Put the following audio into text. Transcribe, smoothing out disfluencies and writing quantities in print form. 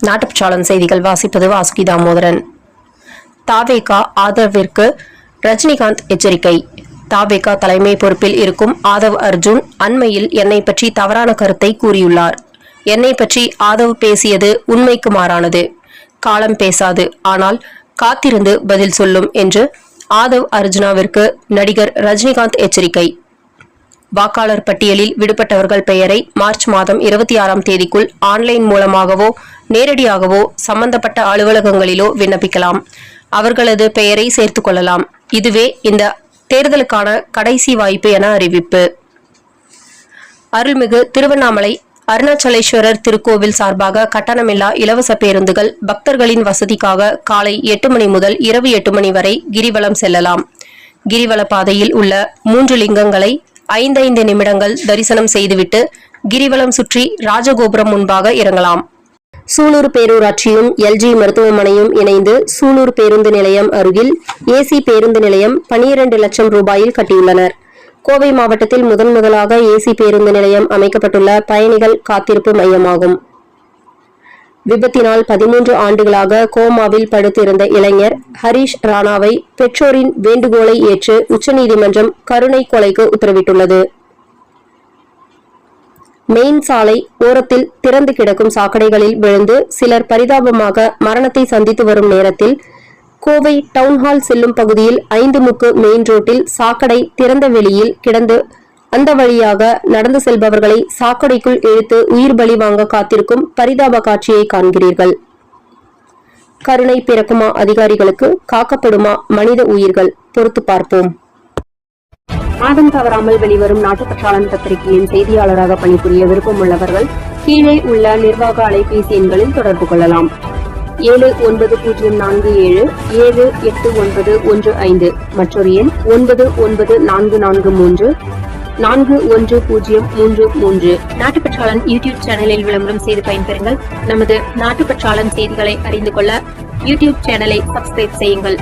நாட்டுப்பற்றாளன் செய்திகள் வாசிப்பது வாசுகி தாமோதரன். தாவேகா ஆதவிற்கு ரஜினிகாந்த் எச்சரிக்கை. தாவேகா தலைமை பொறுப்பில் இருக்கும் ஆதவ் அர்ஜுன் அண்மையில் என்னை பற்றி தவறான கருத்தை கூறியுள்ளார். என்னை பற்றி ஆதவ் பேசியது உண்மைக்கு மாறானது. காலம் பேசாது, ஆனால் காத்திருந்து பதில் சொல்லும் என்று ஆதவ் அர்ஜுனாவிற்கு நடிகர் ரஜினிகாந்த் எச்சரிக்கை. வாக்காளர் பட்டியலில் விடுபட்டவர்கள் பெயரை மார்ச் மாதம் 26ஆம் தேதிக்குள் ஆன்லைன் மூலமாகவோ நேரடியாகவோ சம்பந்தப்பட்ட அலுவலகங்களிலோ விண்ணப்பிக்கலாம். அவர்களது பெயரை சேர்த்துக் கொள்ளலாம். இதுவே இந்த தேர்தலுக்கான கடைசி வாய்ப்பு என அறிவிப்பு. அருள்மிகு திருவண்ணாமலை அருணாச்சலேஸ்வரர் திருக்கோவில் சார்பாக கட்டணமில்லா இலவச பேருந்துகள் பக்தர்களின் வசதிக்காக காலை 8 மணி முதல் இரவு 8 மணி வரை கிரிவலம் செல்லலாம். கிரிவல பாதையில் உள்ள 3 லிங்கங்களை 5 நிமிடங்கள் தரிசனம் செய்துவிட்டு கிரிவலம் சுற்றி ராஜகோபுரம் முன்பாக இறங்கலாம். சூலூர் பேரூராட்சியும் எல்ஜி மருத்துவமனையும் இணைந்து சூலூர் பேருந்து நிலையம் அருகில் ஏசி பேருந்து நிலையம் 12 லட்சம் ரூபாயில் கட்டியுள்ளனர். கோவை மாவட்டத்தில் முதலாக ஏசி பேருந்து நிலையம் அமைக்கப்பட்டுள்ள பயணிகள் காத்திருப்பு மையமாகும். விபத்தினால் 13 ஆண்டுகளாக கோமாவில் படுத்திருந்த இளைஞர் ஹரிஷ் ராணாவை பெற்றோரின் வேண்டுகோளை ஏற்று உச்சநீதிமன்றம் கருணை கொலைக்கு உத்தரவிட்டுள்ளது. மெயின் சாலை ஓரத்தில் திறந்து கிடக்கும் சாக்கடைகளில் விழுந்து சிலர் பரிதாபமாக மரணத்தை சந்தித்து வரும் நேரத்தில் கோவை டவுன்ஹால் செல்லும் பகுதியில் 5 முக்கு மெயின் ரோட்டில் சாக்கடை திறந்த வெளியில் கிடந்து அந்த வழியாக நடந்து செல்பவர்களை சாக்கடைக்குள் இழுத்து உயிர் பலி வாங்க காத்திருக்கும் பரிதாப காட்சியை காண்கிறீர்கள். கருணை பிறக்குமா அதிகாரிகளுக்கு, காக்கப்படுமா மனித உயிர்கள்? பொறுத்து பார்ப்போம். மாதம் தவறாமல் வெளிவரும் நாட்டுப்பற்றாளன் பத்திரிகையின் செய்தியாளராக பணிபுரிய விருப்பம் உள்ளவர்கள் கீழே உள்ள நிர்வாக அலைபேசி எண்களில் தொடர்பு கொள்ளலாம். 7947789115 மற்றொரு எண் 9944341033. நாட்டுப்பற்றாளன் யூடியூப் சேனலில் விளம்பரம் செய்து பயன்பெறுங்கள். நமது நாட்டுப்பற்றாளன் செய்திகளை அறிந்து கொள்ள யூடியூப் சேனலை சப்ஸ்கிரைப் செய்யுங்கள்.